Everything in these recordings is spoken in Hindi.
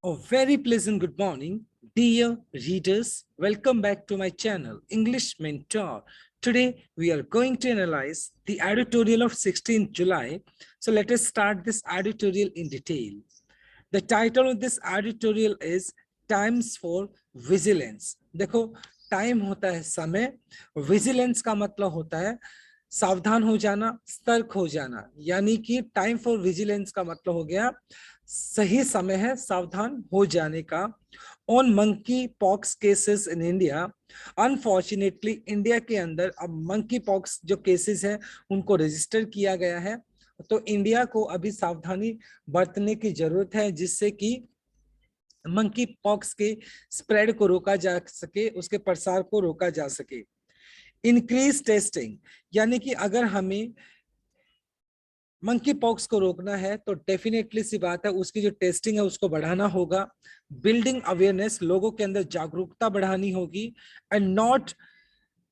A very pleasant good morning, dear readers. Welcome back to my channel, English Mentor. Today, we are going to analyze the editorial of 16th July. So let us start this editorial in detail. The title of this editorial is Times for Vigilance. देखो, टाइम होता है समय, विजिलेंस का मतलब होता है सावधान हो जाना, सतर्क हो जाना, यानी कि टाइम फॉर विजिलेंस का मतलब हो गया सही समय है सावधान हो जाने का। On monkey pox cases in India, unfortunately India के अंदर अब मंकी पॉक्स जो केसेस हैं उनको रजिस्टर किया गया है, तो इंडिया को अभी सावधानी बरतने की जरूरत है जिससे कि मंकी पॉक्स के स्प्रेड को रोका जा सके, उसके प्रसार को रोका जा सके। इंक्रीज टेस्टिंग, यानी कि अगर हमें मंकी पॉक्स को रोकना है तो डेफिनेटली सी बात है उसकी जो टेस्टिंग है उसको बढ़ाना होगा। बिल्डिंग अवेयरनेस, लोगों के अंदर जागरूकता बढ़ानी होगी। एंड नॉट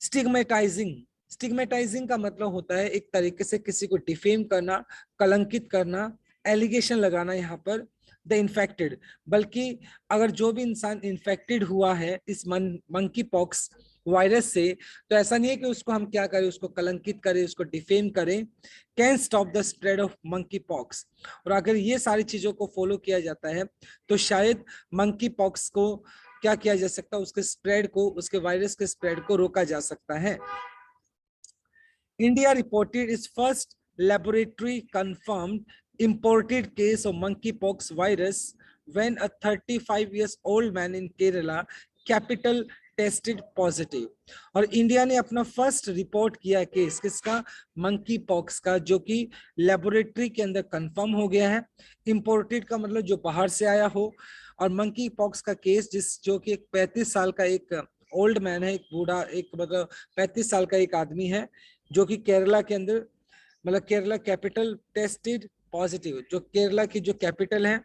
स्टिग्मेटाइजिंग, स्टिग्मेटाइजिंग का मतलब होता है एक तरीके से किसी को डिफेम करना, कलंकित करना, एलिगेशन लगाना यहाँ पर द इन्फेक्टेड, बल्कि अगर जो भी इंसान इन्फेक्टेड हुआ है इस मंकी पॉक्स वायरस से, तो ऐसा नहीं है कि उसको हम क्या करें, उसको कलंकित करें, उसको डिफेम करें। Can stop the spread of monkey pox, और अगर ये सारी चीजों को फॉलो किया जाता है तो शायद मंकी पॉक्स को क्या किया जा सकता है, उसके स्प्रेड को, उसके वायरस के स्प्रेड को रोका जा सकता है। India reported it's first laboratory confirmed imported case of monkeypox virus when a 35 years old man in Kerala capital tested positive. और इंडिया ने अपना फर्स्ट रिपोर्ट किया केस किसका, मंकी पॉक्स का, जो कि लेबोरेटरी के अंदर कंफर्म हो गया है। इंपोर्टेड का मतलब जो बाहर से आया हो, और मंकी पॉक्स का केस जो कि एक 35 साल का एक ओल्ड मैन है, एक बूढ़ा, एक मतलब 35 साल का एक आदमी है जो कि केरला के अंदर, मतलब केरला कैपिटल टेस्टेड पॉजिटिव, जो केरला की जो कैपिटल है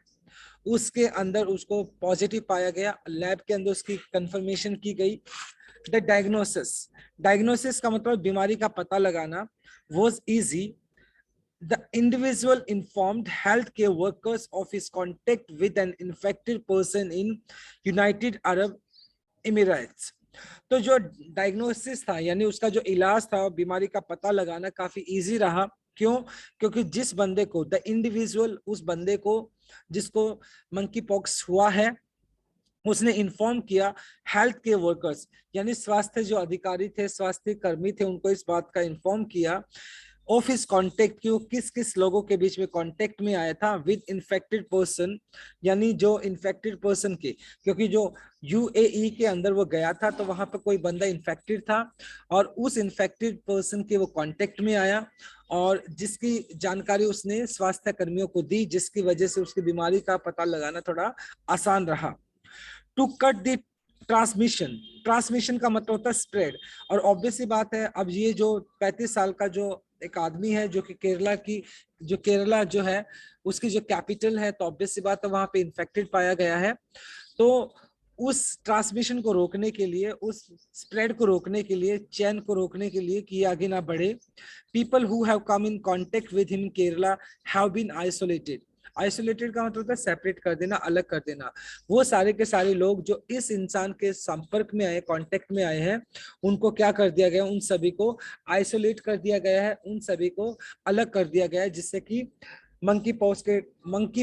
उसके अंदर उसको पॉजिटिव पाया गया, लैब के अंदर उसकी कंफर्मेशन की गई। द डायग्नोसिस, डायग्नोसिस का मतलब बीमारी का पता लगाना, was easy. The individual informed healthcare workers of his contact with an infected person in United Arab Emirates। तो जो डायग्नोसिस था यानी उसका जो इलाज था, बीमारी का पता लगाना काफी इजी रहा। क्यों? क्योंकि जिस बंदे को, द इंडिविजुअल, उस बंदे को जिसको मंकी पॉक्स हुआ है, उसने इन्फॉर्म किया हेल्थ केयर वर्कर्स, यानी स्वास्थ्य जो अधिकारी थे, स्वास्थ्य कर्मी थे, उनको इस बात का इन्फॉर्म किया ऑफ हिज कॉन्टेक्ट, की किस किस लोगों के बीच में कॉन्टेक्ट में आया था विद इन्फेक्टेड पर्सन, यानी जो इन्फेक्टेड पर्सन के, क्योंकि जो यूएई के अंदर वो गया था तो वहां पर कोई बंदा इन्फेक्टेड था और उस इन्फेक्टेड पर्सन के वो कॉन्टेक्ट में आया और जिसकी जानकारी उसने स्वास्थ्य कर्मियों को दी, जिसकी वजह से उसकी बीमारी का पता लगाना थोड़ा आसान रहा। To cut the transmission, transmission का मतलब होता है स्प्रेड, और ऑब्वियसली बात है अब ये जो 35 साल का जो एक आदमी है जो कि केरला की, जो केरला जो है उसकी जो कैपिटल है, तो ऑब्वियसली बात है वहां पे इन्फेक्टेड पाया गया है। तो उस ट्रांसमिशन को रोकने के लिए, उस स्प्रेड को रोकने के लिए, चैन को रोकने के लिए कि आगे ना बढ़े, people who have come in contact with him in Kerala have been isolated. Isolated का मतलब होता है सेपरेट कर देना, अलग कर देना। वो सारे के सारे लोग जो इस इंसान के संपर्क में आए, कांटेक्ट में आए हैं, उनको क्या कर दिया गया, उन सभी को आइसोलेट कर दिया गया है, उन सभी को अलग कर दिया गया है, जिससे कि मंकी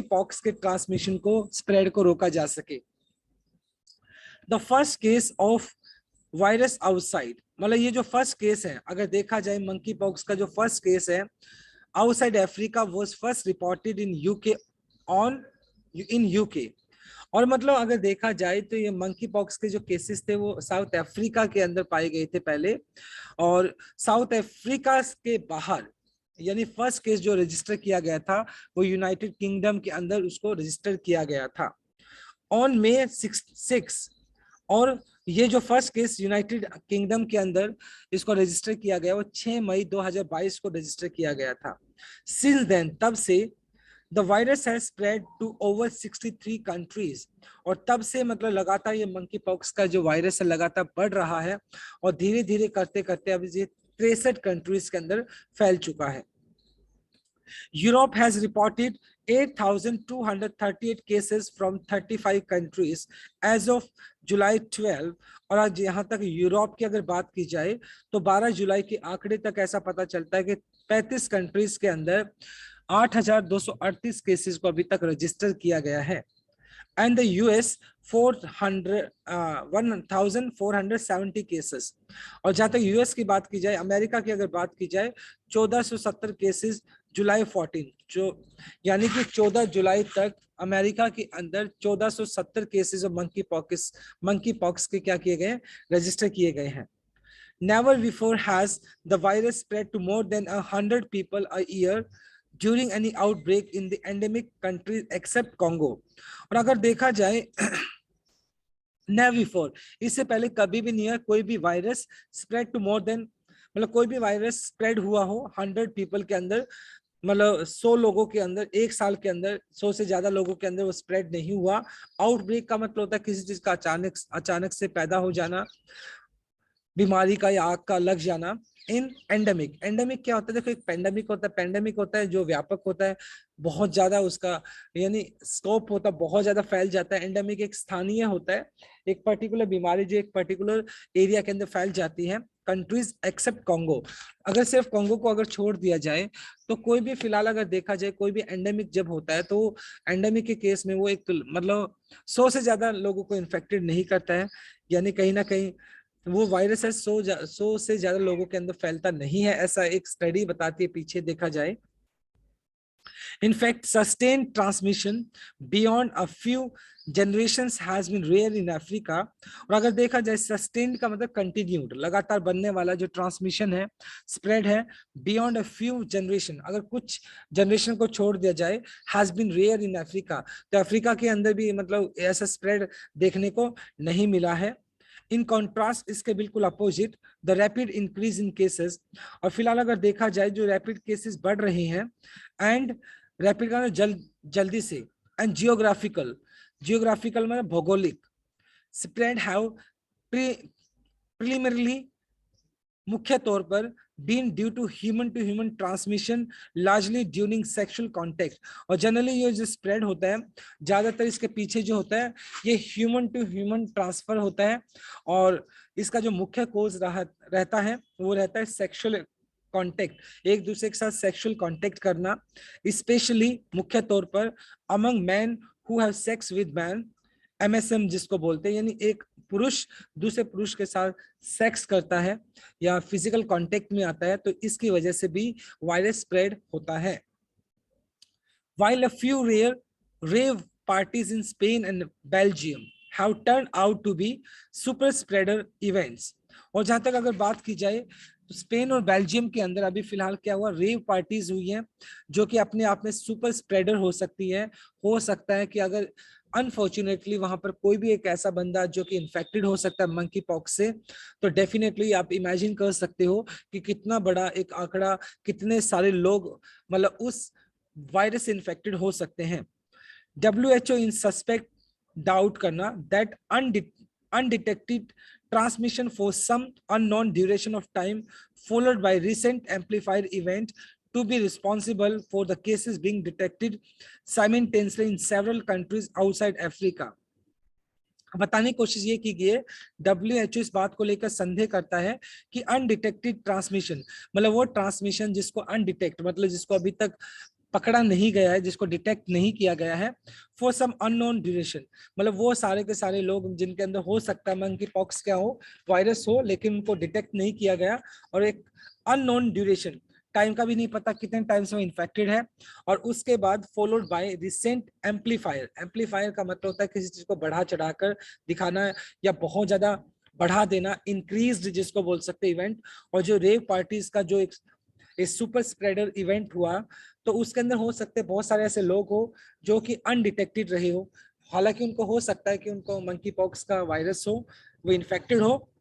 पॉक्स के ट्रांसमिशन को, स्प्रेड को रोका जा सके। The first case of virus outside, मतलब ये जो फर्स्ट केस है, अगर देखा जाए मंकी पॉक्स का जो फर्स्ट केस है outside Africa was first reported in UK, on in UK. और मतलब अगर देखा जाए तो ये मंकी पॉक्स के जो केसेस थे वो साउथ अफ्रीका के अंदर पाए गए थे पहले, और साउथ अफ्रीका के बाहर, यानी फर्स्ट केस जो रजिस्टर किया गया था वो यूनाइटेड किंगडम के अंदर उसको रजिस्टर किया गया था ऑन मे 6। और ये जो फर्स्ट केस यूनाइटेड किंगडम के अंदर इसको रजिस्टर किया गया वो 6 मई 2022 को रजिस्टर किया गया था। सिंस देन, तब से the virus has spread to over 63 countries, और तब से मतलब लगातार ये मंकी पॉक्स का जो वायरस है लगातार बढ़ रहा है और धीरे धीरे करते करते अब ये 63 कंट्रीज के अंदर फैल चुका है। Europe has reported 8,238 cases from 35 countries as of July 12। और आज यहाँ तक यूरोप की अगर बात की जाए तो 12 जुलाई के आंकड़े तक ऐसा पता चलता है कि 35 कंट्रीज के अंदर 8,238 केसेस को अभी तक रजिस्टर किया गया है। And the US 1470 cases. और जहां तक यूएस की बात की जाए, अमेरिका की अगर बात की जाए 1470 केसेस जुलाई 14, जो यानी कि 14 जुलाई तक अमेरिका के अंदर 1470 केसेस ऑफ मंकी पॉक्स के क्या किए गए, रजिस्टर किए गए हैं। Never before has the virus spread to more than 100 people a year during any outbreak in the endemic countries except Congo। और अगर देखा जाए नेवर बिफोर, इससे पहले कभी भी नहीं है कोई भी virus spread to more than, मतलब कोई भी वायरस स्प्रेड हुआ हो 100 पीपल के अंदर, मतलब 100 लोगों के अंदर एक साल के अंदर 100 से ज्यादा लोगों के अंदर वो स्प्रेड नहीं हुआ। आउटब्रेक का मतलब होता है किसी चीज का अचानक से पैदा हो जाना, बीमारी का या आग का लग जाना। इन एंडेमिक, एंडेमिक क्या होता है, देखो एक पेंडेमिक होता है, पेंडेमिक होता है जो व्यापक होता है, बहुत ज्यादा उसका यानी स्कोप होता है, बहुत ज्यादा फैल जाता है। एंडेमिक एक स्थानीय होता है, एक पर्टिकुलर बीमारी जो एक पर्टिकुलर एरिया के अंदर फैल जाती है। कंट्रीज एक्सेप्ट कॉन्गो, अगर सिर्फ कॉन्गो को अगर छोड़ दिया जाए तो कोई भी फिलहाल अगर देखा जाए कोई भी एंडेमिक जब होता है तो एंडेमिक के केस में वो एक मतलब 100 से ज्यादा लोगों को इन्फेक्टेड नहीं करता है, यानी कहीं ना कहीं वो वायरस है 100 से ज्यादा लोगों के अंदर फैलता नहीं है, ऐसा एक स्टडी बताती है पीछे देखा जाए। In fact, sustained transmission beyond a few generations has been rare in Africa। और अगर देखा जाए सस्टेन्ड का मतलब कंटिन्यूड, लगातार बनने वाला जो ट्रांसमिशन है, स्प्रेड है बियॉन्ड अ फ्यू जनरेशन, अगर कुछ जनरेशन को छोड़ दिया जाए, has been rare in Africa, तो अफ्रीका के अंदर भी मतलब ऐसा स्प्रेड देखने को नहीं मिला है। इन कॉन्ट्रास्ट इसके बिल्कुल opposite the rapid increase in cases, और फिलहाल अगर देखा जाए जो रैपिड केसेस बढ़ रहे हैं, एंड रैपिड का जल्दी से, एंड जियोग्राफिकल, जियोग्राफिकल मतलब भौगोलिक, स्प्रेड हैव प्रीलिमिनरली मुख्य तौर पर been due to human transmission largely during sexual contact. और जनरली ये जो स्प्रेड होता है ज्यादातर इसके पीछे जो होता है ये ह्यूमन टू ह्यूमन ट्रांसफर होता है, और इसका जो मुख्य कोज रहता है वो रहता है सेक्सुअल कॉन्टेक्ट, एक दूसरे के साथ सेक्सुअल कॉन्टेक्ट करना, स्पेशली मुख्य तौर पर among man who have sex with man, MSM जिसको बोलते हैं, यानी एक पुरुष दूसरे पुरुष के साथ सेक्स करता है या फिजिकल कांटेक्ट में आता है, तो इसकी वजह से भी वायरस स्प्रेड होता है। While a few rare rave parties in Spain and Belgium have turned out to be super spreader events। और जहां तक अगर बात की जाए तो स्पेन और बेल्जियम के अंदर अभी फिलहाल क्या हुआ, रेव पार्टीज हुई हैं जो कि अपने आप में सुपर स्प्रेडर हो सकती है। हो सकता है कि अगर अनफॉर्चुनेटली वहां पर कोई भी एक ऐसा बंदा जो कि इन्फेक्टेड हो सकता है मंकी पॉक्स से, तो डेफिनेटली आप इमेजिन कर सकते हो कि कितना बड़ा एक आंकड़ा, कितने सारे लोग मतलब उस वायरस से इन्फेक्टेड हो सकते हैं। WHO इन सस्पेक्ट डाउट करना that undetected transmission for some unknown duration of time followed by recent amplified event to be responsible for the cases being detected simultaneously in several countries outside Africa। बताने की कोशिश ये की गई है, WHO इस बात को लेकर संदेह करता है कि अनडिटेक्टेड ट्रांसमिशन मतलब वो ट्रांसमिशन जिसको अनडिटेक्ट मतलब जिसको अभी तक पकड़ा नहीं गया है, जिसको डिटेक्ट नहीं किया गया है, फॉर सम अननोन ड्यूरेशन मतलब वो सारे के सारे लोग जिनके अंदर हो सकता है मंकी पॉक्स क्या हो, वायरस हो, लेकिन उनको डिटेक्ट नहीं किया गया और एक अननोन ड्यूरेशन, टाइम का भी नहीं पता कितने टाइम से वो इन्फेक्टेड है, और उसके बाद followed by recent amplifier. Amplifier का मतलब होता है किसी चीज को बढ़ा चढ़ाकर दिखाना या बहुत ज्यादा बढ़ा देना, इंक्रीज्ड जिसको बोल सकते इवेंट। और जो रेव पार्टीज का जो एक सुपर स्प्रेडर इवेंट हुआ, तो उसके अंदर हो सकते हैं बहुत सारे ऐसे लोग हो जो कि अनडिटेक्टेड रहे हो, हालांकि उनको हो सकता है कि उनको मंकी पॉक्स का वायरस हो, वो इन्फेक्टेड हो,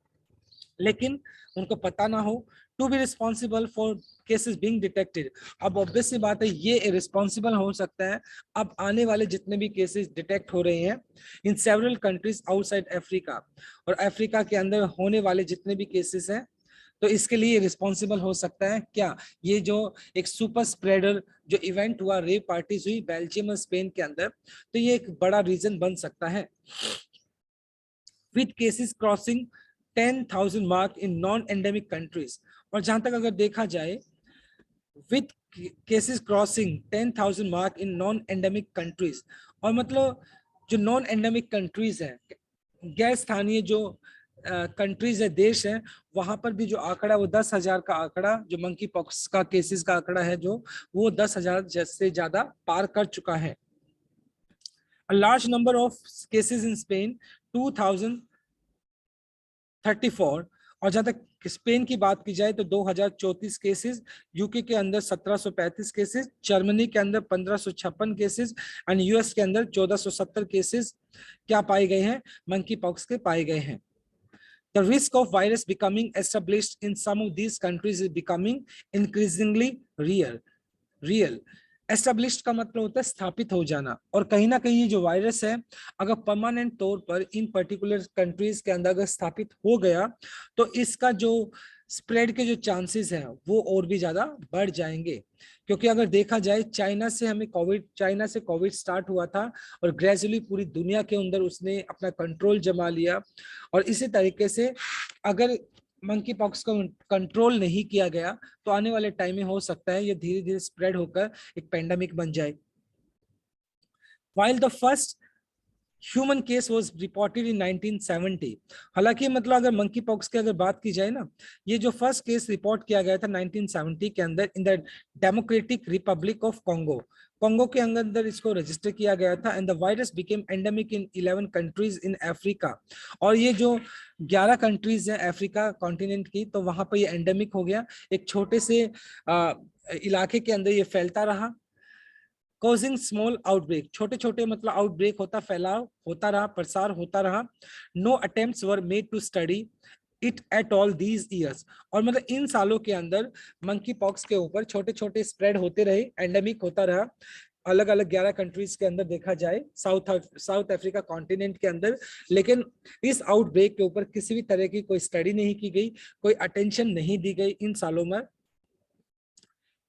लेकिन उनको पता ना हो, to be responsible for cases being detected. अब ऑब्वियसली बात है ये रिस्पॉन्सिबल हो सकता है अब आने वाले जितने भी केसेस डिटेक्ट हो रहे हैं in several countries outside Africa, और अफ्रीका के अंदर होने वाले जितने भी केसेस हैं तो इसके लिए रिस्पॉन्सिबल हो सकता है क्या? ये जो एक सुपर स्प्रेडर जो इवेंट हुआ, रेव पार्टीज हुई बेल्जियम और स्पेन के अंदर, तो ये एक बड़ा रीजन बन सकता है। With cases crossing 10,000 mark in non endemic countries, और जहां तक अगर देखा जाए with cases crossing 10,000 mark in non endemic countries, और मतलब जो नॉन एंडेमिक कंट्रीज है, गैर स्थानीय जो कंट्रीज है, देश है, वहां पर भी जो आंकड़ा वो 10,000 का आंकड़ा, जो मंकी पॉक्स का केसेस का आंकड़ा है, जो वो 10,000 से ज्यादा पार कर चुका है। A large number of cases in Spain, 2034, और जहां तक स्पेन की बात की जाए तो 2034 केसेस, यूके के अंदर 1735 केसेस, जर्मनी के अंदर 1556 केसेस एंड यूएस के अंदर 1470 केसेस क्या पाए गए हैं? मंकी पॉक्स के पाए गए हैं। The risk of virus becoming established in some of these countries is becoming increasingly real. Established का मतलब होता है स्थापित हो जाना, और कहीं ना कहीं ये जो वायरस है अगर परमानेंट तौर पर इन पर्टिकुलर कंट्रीज के अंदर अगर स्थापित हो गया तो इसका जो स्प्रेड के जो चांसेस हैं वो और भी ज्यादा बढ़ जाएंगे। क्योंकि अगर देखा जाए चाइना से कोविड स्टार्ट हुआ था और ग्रेजुअली पूरी दुनिया के अंदर उसने अपना कंट्रोल जमा लिया, और इसी तरीके से अगर मंकी पॉक्स को कंट्रोल नहीं किया गया तो आने वाले टाइम में हो सकता है ये धीरे धीरे स्प्रेड होकर एक पेंडेमिक बन जाए। While the first human case was reported in 1970, हालांकि मतलब अगर मंकी पॉक्स की अगर बात की जाए ना, ये जो फर्स्ट केस रिपोर्ट किया गया था 1970 के अंदर in the democratic Republic of Congo के अंदर इसको रजिस्टर किया गया था, and the virus became endemic in 11 countries in Africa, और ये जो 11 कंट्रीज है अफ्रीका कॉन्टिनेंट की, तो वहां पर ये एंडेमिक हो गया, एक छोटे से इलाके के अंदर ये फैलता रहा, causing small outbreak, छोटे छोटे मतलब आउटब्रेक होता, फैलाव होता रहा, प्रसार होता रहा। No attempts were made to study it at all these years, और मतलब इन सालों के अंदर मंकी पॉक्स के ऊपर छोटे छोटे स्प्रेड होते रहे, एंडेमिक होता रहा अलग अलग 11 कंट्रीज के अंदर देखा जाए साउथ अफ्रीका कॉन्टिनेंट के अंदर, लेकिन इस आउटब्रेक के ऊपर किसी भी तरह की कोई स्टडी नहीं की गई, कोई अटेंशन नहीं दी गई इन सालों में।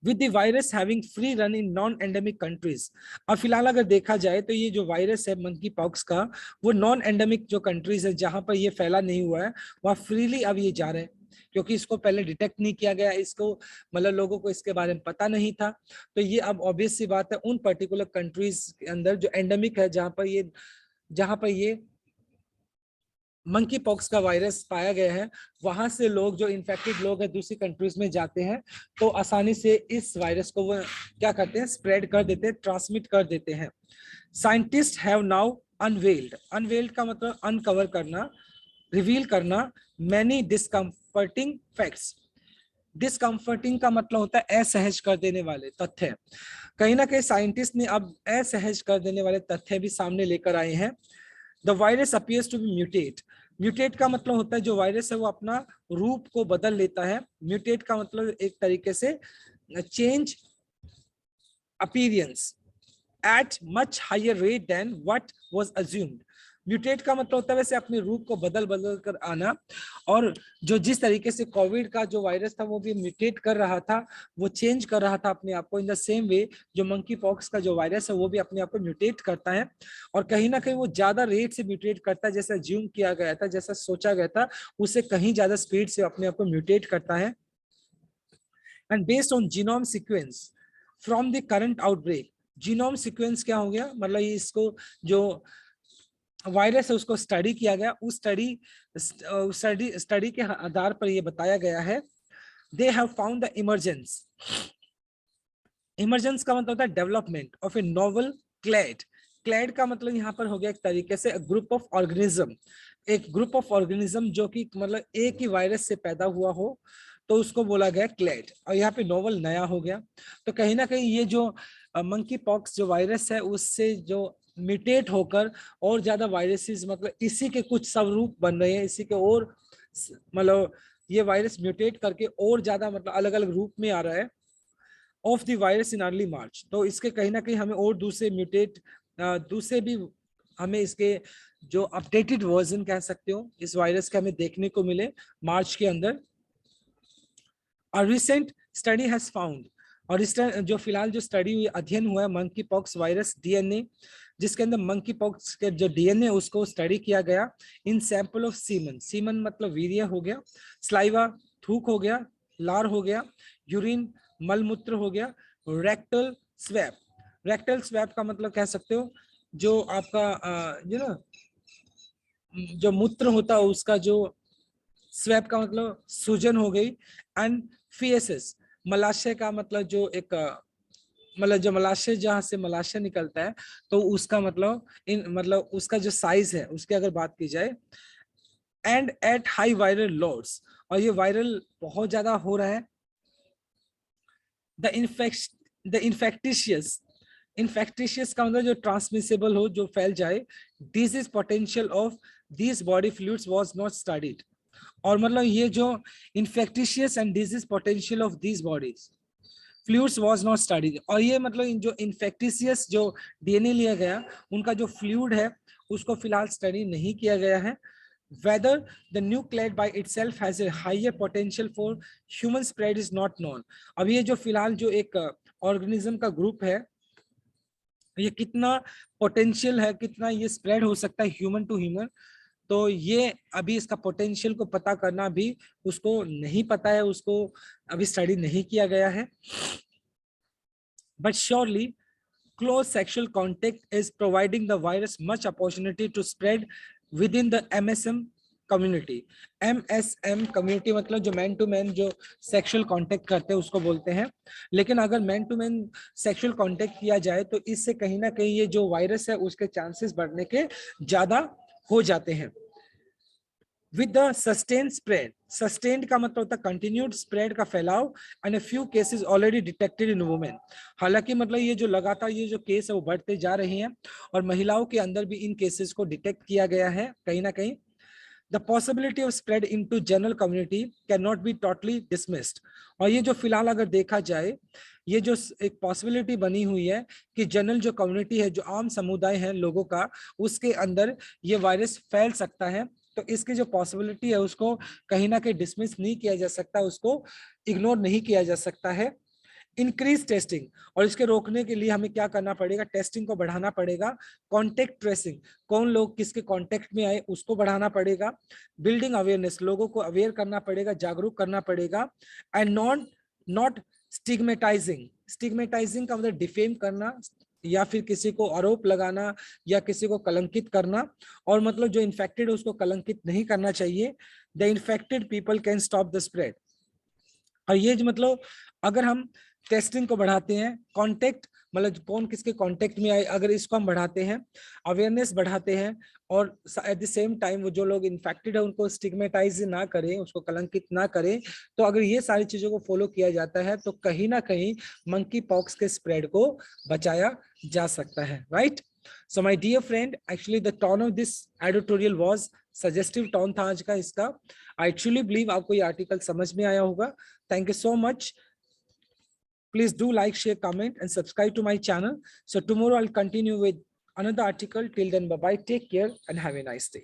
With the virus having free run in non-endemic countries, अब फिलहाल अगर देखा जाए तो ये जो वायरस है मंकी पॉक्स का, वो नॉन एंडेमिक जो कंट्रीज है जहां पर ये फैला नहीं हुआ है वहां फ्रीली अब ये जा रहे हैं, क्योंकि इसको पहले डिटेक्ट नहीं किया गया, इसको मतलब लोगों को इसके बारे में पता नहीं था, तो ये अब ऑब्वियस सी बात है उन पर्टिकुलर कंट्रीज के अंदर जो एंडेमिक है जहां पर ये मंकी पॉक्स का वायरस पाया गया है, वहां से लोग जो इन्फेक्टेड लोग हैं दूसरी कंट्रीज में जाते हैं तो आसानी से इस वायरस को वो क्या करते हैं, स्प्रेड कर देते हैं, ट्रांसमिट कर देते हैं। साइंटिस्ट हैव नाउ अनवेल्ड का मतलब अनकवर करना, रिवील करना, मैनी डिस्कम्फर्टिंग फैक्ट्स। डिस्कम्फर्टिंग का मतलब होता है असहज कर देने वाले तथ्य, कहीं ना कहीं साइंटिस्ट ने अब असहज कर देने वाले तथ्य भी सामने लेकर आए हैं। The virus appears to be mutate का मतलब होता है जो वायरस है वो अपना रूप को बदल लेता है, म्यूटेट का मतलब एक तरीके से change appearance at much higher rate than what was assumed. Mutate का मतलब होता है वैसे अपने रूप को बदल कर आना, और जो जिस तरीके से कोविड का जो वायरस था वो भी म्यूटेट कर रहा था, वो चेंज कर रहा था अपने आप को, इन द सेम वे जो मंकी पॉक्स का जो वायरस है वो भी अपने आप को म्यूटेट करता है, और कहीं ना कहीं वो ज्यादा रेट से म्यूटेट करता है, जैसा ज्यूम किया गया था, जैसा सोचा गया था, उससे कहीं ज्यादा स्पीड से अपने आप को म्यूटेट करता है। And based on genome sequence from the current outbreak, genome sequence क्या हो गया, मतलब ये इसको जो वायरस है उसको स्टडी किया गया, उस स्टडी के आधार पर यह बताया गया है, they have found the emergence का मतलब होता है development of a novel clade का मतलब यहाँ पर हो गया एक तरीके से ग्रुप ऑफ ऑर्गेनिज्म, एक ग्रुप ऑफ ऑर्गेनिज्म जो कि मतलब एक ही वायरस से पैदा हुआ हो तो उसको बोला गया क्लेड, और यहाँ पे नोवेल नया हो गया। तो कहीं ना कहीं ये जो मंकी पॉक्स जो वायरस है उससे जो म्यूटेट होकर और ज्यादा वायरसेस मतलब इसी के कुछ स्वरूप बन रहे हैं, इसी के और मतलब ये वायरस म्यूटेट करके और ज्यादा मतलब अलग अलग रूप में आ रहा है of the virus in early मार्च। तो इसके कहीं ना कहीं हमें और दूसरे भी हमें इसके जो अपडेटेड वर्जन कह सकते हो इस वायरस के हमें देखने को मिले मार्च के अंदर। A recent study has found, और इस जो फिलहाल जो स्टडी हुई, अध्ययन हुआ है मंकी पॉक्स वायरस डीएनए, जिसके अंदर मंकी पॉक्स के जो डीएनए उसको स्टडी किया गया इन सैंपल ऑफ सीमन। सीमन मतलब वीर्य हो गया, स्लाइवा थूक हो गया, लार हो गया, यूरिन मलमूत्र हो गया, रेक्टल स्वैप। रेक्टल स्वैप का मतलब कह सकते हो जो आपका जो ना जो मूत्र होता है उसका जो स्वैप का मतलब सूजन हो गई। एंड फीसेस मलाशय का मतलब जो एक मतलब जो मलाशय जहां से मलाशय निकलता है तो उसका मतलब इन मतलब उसका जो साइज है उसकी अगर बात की जाए। And at high viral loads, और ये वायरल बहुत ज्यादा हो रहा है। द इन्फेक्टिशियस, इन्फेक्टिशियस का मतलब जो ट्रांसमिसेबल हो, जो फैल जाए। Disease potential of this body fluids was not studied, और मतलब ये जो infectious and disease potential of this bodies fluids was not studied, और ये मतलब इन जो इन्फेक्टिशियस जो डीएनए लिया गया उनका जो फ्लूइड है उसको फिलहाल स्टडी नहीं किया गया है। whether the nucleate by itself has a higher potential for human spread is not known। अब ये जो फिलहाल जो एक ऑर्गेनिज्म का ग्रुप है, ये कितना पोटेंशियल है, कितना ये स्प्रेड हो सकता है ह्यूमन टू ह्यूमन, तो ये अभी इसका पोटेंशियल को पता करना भी उसको नहीं पता है, उसको अभी स्टडी नहीं किया गया है। But surely close sexual contact is providing the virus much opportunity to spread within the MSM community। MSM community मतलब जो मैन टू मैन जो सेक्सुअल कांटेक्ट करते हैं उसको बोलते हैं। लेकिन अगर man to man sexual contact किया जाए तो इससे कहीं ना कहीं ये जो वायरस है उसके चांसेस बढ़ने के ज्यादा हो जाते हैं। with the sustained spread, sustained का मतलब होता है continued spread का फैलाव, and a few cases already detected in women। हालांकि मतलब ये जो लगातार ये जो केस है वो बढ़ते जा रहे हैं और महिलाओं के अंदर भी इन केसेस को डिटेक्ट किया गया है कहीं ना कहीं। The possibility of spread into general community cannot be totally dismissed। और ये जो फिलहाल अगर देखा जाए ये जो एक पॉसिबिलिटी बनी हुई है कि जनरल जो कम्युनिटी है, जो आम समुदाय है लोगों का, उसके अंदर ये वायरस फैल सकता है, तो इसकी जो पॉसिबिलिटी है उसको कहीं ना कहीं डिसमिस नहीं किया जा सकता, उसको इग्नोर नहीं किया जा सकता है। इंक्रीज टेस्टिंग, और इसके रोकने के लिए हमें क्या करना पड़ेगा, टेस्टिंग को बढ़ाना पड़ेगा। कॉन्टेक्ट ट्रेसिंग, कौन लोग किसके कॉन्टेक्ट में आए उसको बढ़ाना पड़ेगा। बिल्डिंग अवेयरनेस, लोगों को अवेयर करना पड़ेगा, जागरूक करना पड़ेगा। एंड नॉट स्टिग्मेटाइजिंग, स्टिग्मेटाइजिंग का मतलब डिफेम करना या फिर किसी को आरोप लगाना या किसी को कलंकित करना, और मतलब जो इन्फेक्टेड है उसको कलंकित नहीं करना चाहिए। The infected people can stop the spread, और ये जो मतलब अगर हम टेस्टिंग को बढ़ाते हैं, कांटेक्ट मतलब कौन किसके कांटेक्ट में आए, अगर इसको हम बढ़ाते हैं, अवेयरनेस बढ़ाते हैं, और एट द सेम टाइम वो जो लोग इन्फेक्टेड है उनको स्टिग्मेटाइज ना करें, उसको कलंकित ना करें, तो अगर ये सारी चीजों को फॉलो किया जाता है तो कहीं ना कहीं मंकी पॉक्स के स्प्रेड को बचाया जा सकता है, right. So my dear friend, actually the tone of this editorial was suggestive tone था आज का इसका। आई ट्रूली बिलीव आपको ये आर्टिकल समझ में आया होगा। Thank you so much. Please do like, share, comment, and subscribe to my channel. So tomorrow I'll continue with another article. Till then, bye bye. Take care and have a nice day.